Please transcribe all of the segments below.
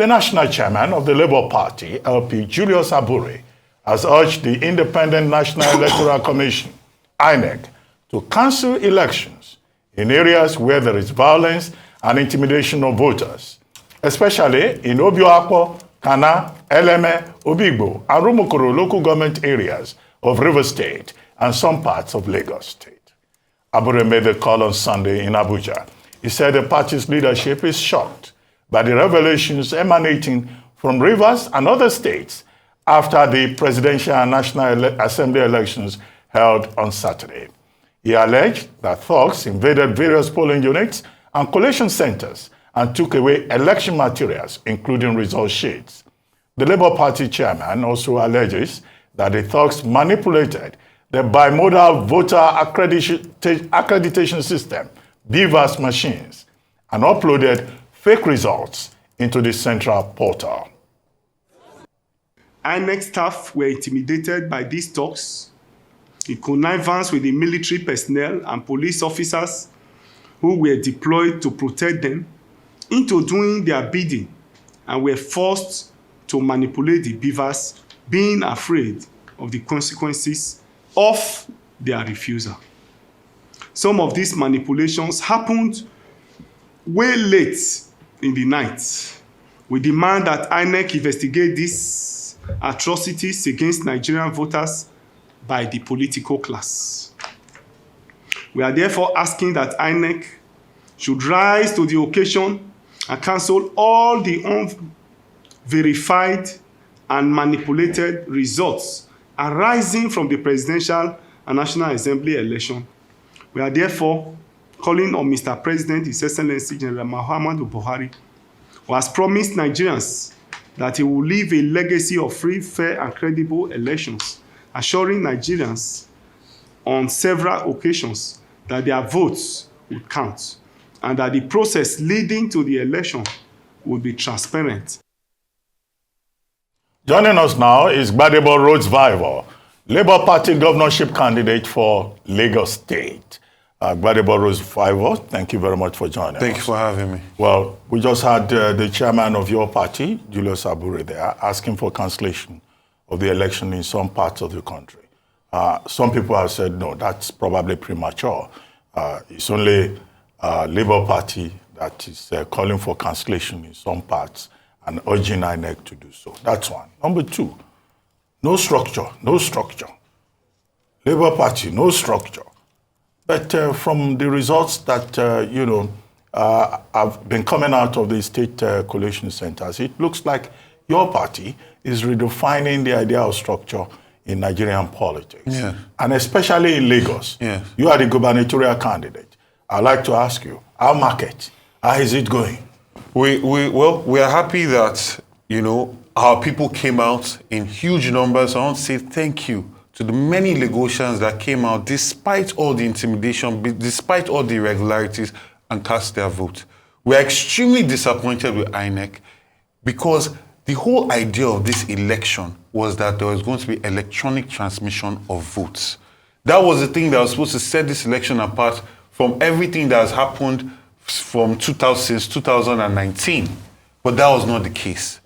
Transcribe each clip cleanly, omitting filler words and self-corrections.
The national chairman of the Labour Party, LP Julius Abure, has urged the Independent National Electoral Commission, INEC, to cancel elections in areas where there is violence and intimidation of voters, especially in Obioakpo, Kana, Eleme, Obigbo, and Rumokoro local government areas of Rivers State and some parts of Lagos State. Abure made the call on Sunday in Abuja. He said the party's leadership is shocked by the revelations emanating from Rivers and other states after the presidential and national assembly elections held on Saturday. He alleged that thugs invaded various polling units and collation centers and took away election materials, including result sheets. The Labour Party chairman also alleges that the thugs manipulated the bimodal voter accreditation system, BVAS machines, and uploaded fake results into the central portal. INEC staff were intimidated by these thugs in connivance with the military personnel and police officers who were deployed to protect them into doing their bidding and were forced to manipulate the BVAS, being afraid of the consequences of their refusal. Some of these manipulations happened way late in the night. We demand that INEC investigate these atrocities against Nigerian voters by the political class. We are therefore asking that INEC should rise to the occasion and cancel all the unverified and manipulated results arising from the presidential and national assembly election. We are therefore calling on Mr. President, His Excellency General Muhammadu Buhari, who has promised Nigerians that he will leave a legacy of free, fair, and credible elections, assuring Nigerians on several occasions that their votes would count and that the process leading to the election would be transparent. Joining us now is Gbadebo Rhodes-Vivour, Labour Party Governorship Candidate for Lagos State. Gbadebo Rhodes-Vivour, thank you very much for joining us. Thank you for having me. Well, we just had the chairman of your party, Julius Abure, there, asking for cancellation of the election in some parts of the country. Some people have said, no, that's probably premature. It's only Labour Party that is calling for cancellation in some parts and urging INEC to do so. That's one. Number two, no structure, no structure. Labour Party, no structure. But from the results that, have been coming out of the state collation centers, it looks like your party is redefining the idea of structure in Nigerian politics. Yeah. And especially in Lagos. Yeah. You are the gubernatorial candidate. I'd like to ask you, our market, how is it going? We are happy that, our people came out in huge numbers. I want to say thank you to the many Lagosians that came out despite all the intimidation, despite all the irregularities, and cast their vote. We are extremely disappointed with INEC because the whole idea of this election was that there was going to be electronic transmission of votes. That was the thing that was supposed to set this election apart from everything that has happened from since 2019. But that was not the case.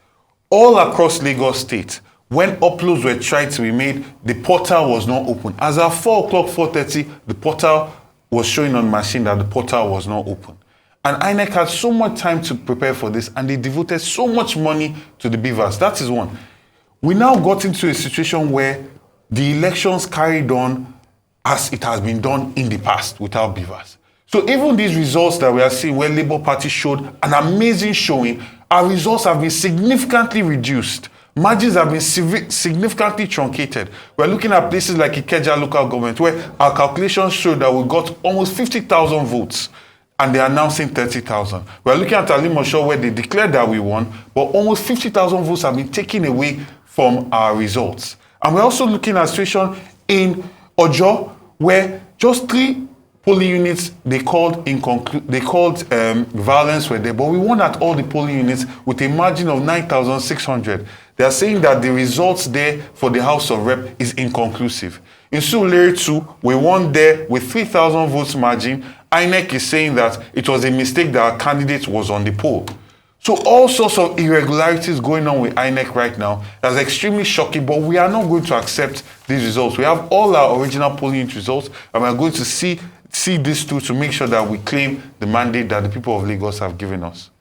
All across Lagos State, when uploads were tried to be made, the portal was not open. As at 4 o'clock, 4:30, the portal was showing on machine that the portal was not open. And INEC had so much time to prepare for this, and they devoted so much money to the BVAS. That is one. We now got into a situation where the elections carried on as it has been done in the past without BVAS. So even these results that we are seeing where Labour Party showed an amazing showing, our results have been significantly reduced. Margins have been significantly truncated. We're looking at places like Ikeja local government where our calculations show that we got almost 50,000 votes and they're announcing 30,000. We're looking at Alimosho where they declared that we won, but almost 50,000 votes have been taken away from our results. And we're also looking at a situation in Ojo where just 3 polling units they called violence were there, but we won at all the polling units with a margin of 9,600. They are saying that the results there for the House of Rep is inconclusive. In Surulere 2, we won there with 3,000 votes margin. INEC is saying that it was a mistake that our candidate was on the poll. So all sorts of irregularities going on with INEC right now. That's extremely shocking, but we are not going to accept these results. We have all our original polling unit results, and we're going to see this through to make sure that we claim the mandate that the people of Lagos have given us.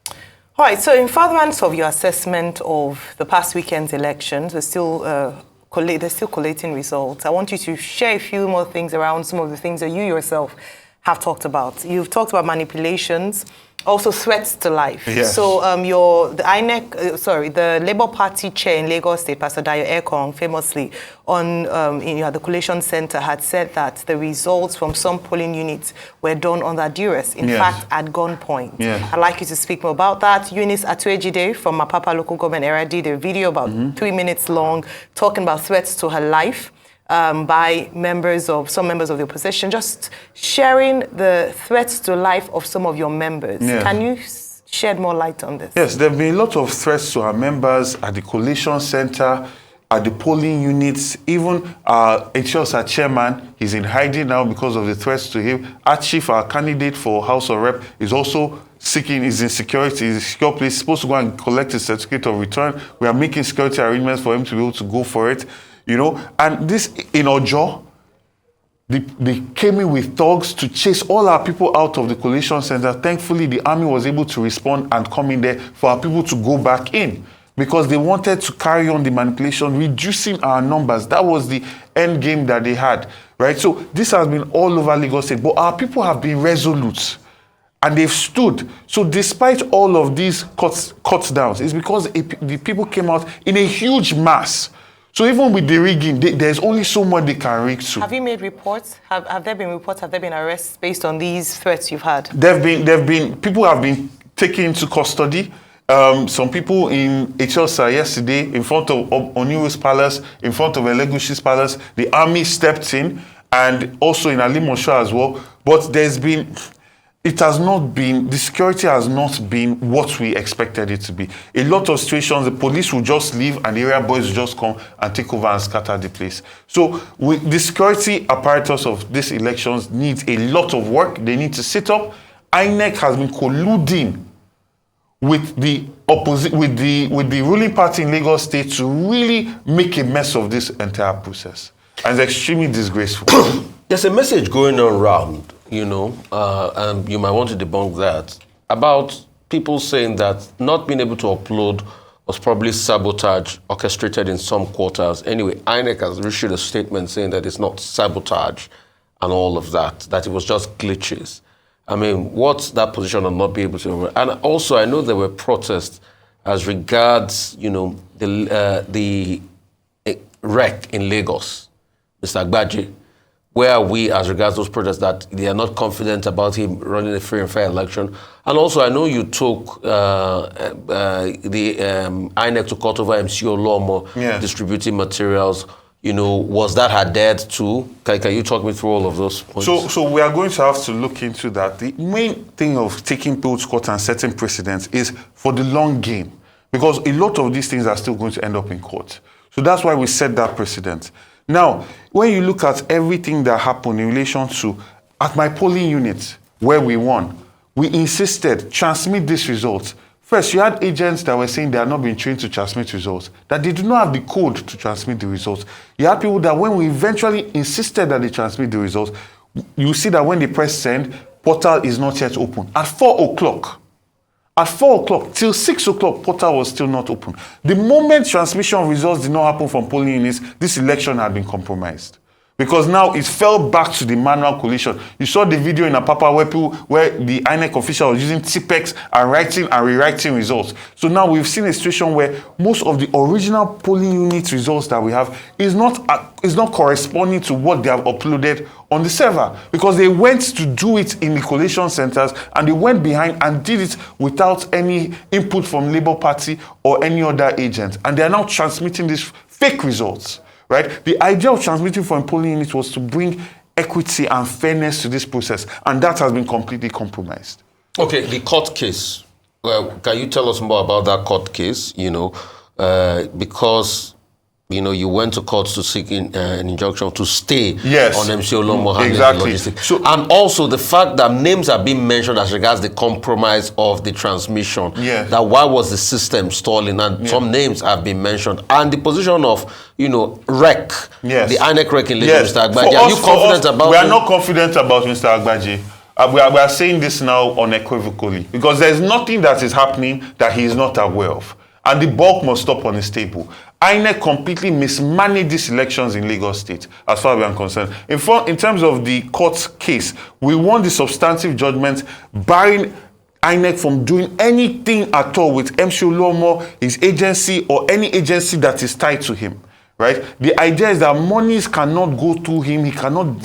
All right, so in furtherance of your assessment of the past weekend's elections, they're still collating results. I want you to share a few more things around some of the things that you yourself have talked about. You've talked about manipulations, also threats to life. Yes. So the INEC, the Labour Party chair in Lagos State, Pastor Dayo Ekong, famously on the Collation Center, had said that the results from some polling units were done under duress, in fact, at gunpoint. Yeah. I'd like you to speak more about that. Eunice Atuejide from Mapapa local government area did a video about 3 minutes long talking about threats to her life by some members of the opposition, just sharing the threats to life of some of your members. Yeah. Can you shed more light on this? Yes, there have been a lot of threats to our members at the Collation Center, at the polling units. Even our chairman, he's in hiding now because of the threats to him. Our chief, our candidate for House of Rep, is also is in security, he's in a secure place, he's supposed to go and collect his certificate of return. We are making security arrangements for him to be able to go for it. And this in Ojo, they came in with thugs to chase all our people out of the Collation Center. Thankfully, the army was able to respond and come in there for our people to go back in because they wanted to carry on the manipulation, reducing our numbers. That was the end game that they had, right? So this has been all over Lagos State, but our people have been resolute. And they've stood. So despite all of these cuts downs, it's because the people came out in a huge mass. So even with the rigging, there's only so much they can rig to. Have you made reports? Have there been reports? Have there been arrests based on these threats you've had? People have been taken into custody. Some people in Echosa yesterday, in front of Oniru's palace, in front of Elegushi's palace, the army stepped in, and also in Alimosho as well. But the security has not been what we expected it to be. A lot of situations, the police will just leave and the area boys will just come and take over and scatter the place. So the security apparatus of these elections needs a lot of work. They need to sit up. INEC has been colluding with the ruling party in Lagos State to really make a mess of this entire process. And it's extremely disgraceful. There's a message going on around, and you might want to debunk that, about people saying that not being able to upload was probably sabotage orchestrated in some quarters. Anyway, INEC has issued a statement saying that it's not sabotage and all of that it was just glitches. I mean, what's that position on not being able to? And also, I know there were protests as regards, the wreck in Lagos, Mr. Gbadebo. Where are we as regards those protests that they are not confident about him running a free and fair election? And also, I know you took the INEC to court over MCO Lomo distributing materials. Was that adhered to? Can you talk me through all of those points? So we are going to have to look into that. The main thing of taking people to court and setting precedents is for the long game, because a lot of these things are still going to end up in court. So that's why we set that precedent. Now, when you look at everything that happened in relation to, at my polling unit, where we won, we insisted, transmit these results. First, you had agents that were saying they are not being trained to transmit results, that they do not have the code to transmit the results. You had people that when we eventually insisted that they transmit the results, you see that when they press send, portal is not yet open. At 4 o'clock, till 6 o'clock, portal was still not open. The moment transmission of results did not happen from polling units, this election had been compromised. Because now it fell back to the manual collation. You saw the video in Apapa where the INEC official was using TPEX and writing and rewriting results. So now we've seen a situation where most of the original polling unit results that we have is not corresponding to what they have uploaded on the server, because they went to do it in the collation centers and they went behind and did it without any input from Labour Party or any other agent. And they are now transmitting these fake results. Right? The idea of transmitting from polling units was to bring equity and fairness to this process, and that has been completely compromised. Okay, the court case. Well, can you tell us more about that court case? Because you went to court to seek an injunction to stay Yes. on MC Olomo handling Exactly. the logistics. And also the fact that names are being mentioned as regards the compromise of the transmission. Yes. That why was the system stalling? And some names have been mentioned. And the position of, REC, Yes. the INEC REC in Lagos, Yes. Mr. Agbaje. Are you confident about We are it? not confident about Mr. Agbaje. We are saying this now unequivocally because there is nothing that is happening that he is not aware of. And the bulk must stop on his table. INEC completely mismanaged these elections in Lagos State, as far as we are concerned. In terms of the court case, we won the substantive judgment, barring INEC from doing anything at all with MC Olomo, his agency, or any agency that is tied to him. Right? The idea is that monies cannot go through him. He cannot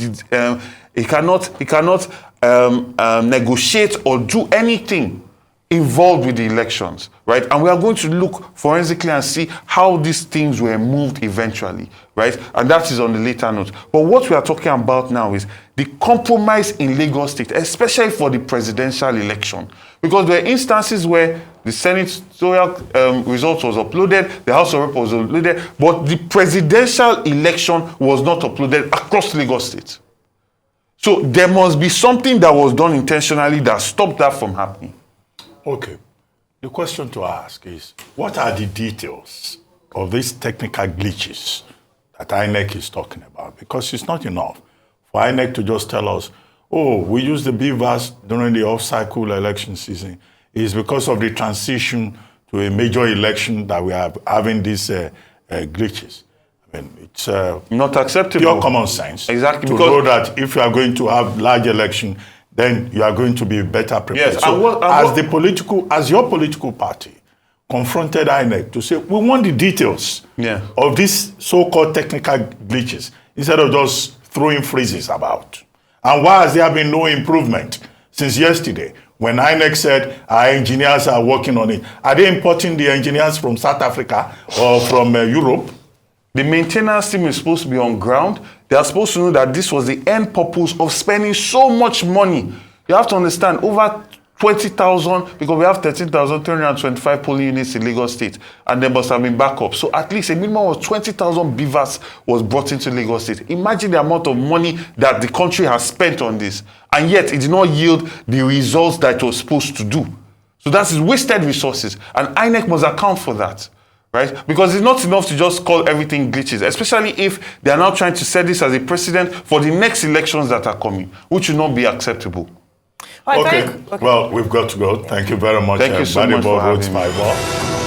negotiate or do anything involved with the elections, right? And we are going to look forensically and see how these things were moved eventually, right? And that is on the later note. But what we are talking about now is the compromise in Lagos State, especially for the presidential election. Because there are instances where the senatorial result was uploaded, the House of Rep was uploaded, but the presidential election was not uploaded across Lagos State. So there must be something that was done intentionally that stopped that from happening. Okay. The question to ask is, what are the details of these technical glitches that INEC is talking about? Because it's not enough for INEC to just tell us, oh, we use the BVAS during the off-cycle election season. It's because of the transition to a major election that we are having these glitches. I mean, it's not acceptable. Pure common sense. Exactly. To know that if you are going to have large election, then you are going to be better prepared. Yes, so as your political party confronted INEC to say, we want the details of these so-called technical glitches, instead of just throwing phrases about. And why has there been no improvement since yesterday when INEC said our engineers are working on it? Are they importing the engineers from South Africa or from Europe? The maintenance team is supposed to be on ground. They are supposed to know that this was the end purpose of spending so much money. You have to understand, over 20,000, because we have 13,325 polling units in Lagos State, and there must have been backup. So at least a minimum of 20,000 beavers was brought into Lagos State. Imagine the amount of money that the country has spent on this, and yet it did not yield the results that it was supposed to do. So that is wasted resources, and INEC must account for that. Right? Because it's not enough to just call everything glitches, especially if they are now trying to set this as a precedent for the next elections that are coming, which will not be acceptable. Okay. Well, we've got to go. Thank you very much. Thank you so much for having me. Rhodes-Vivour.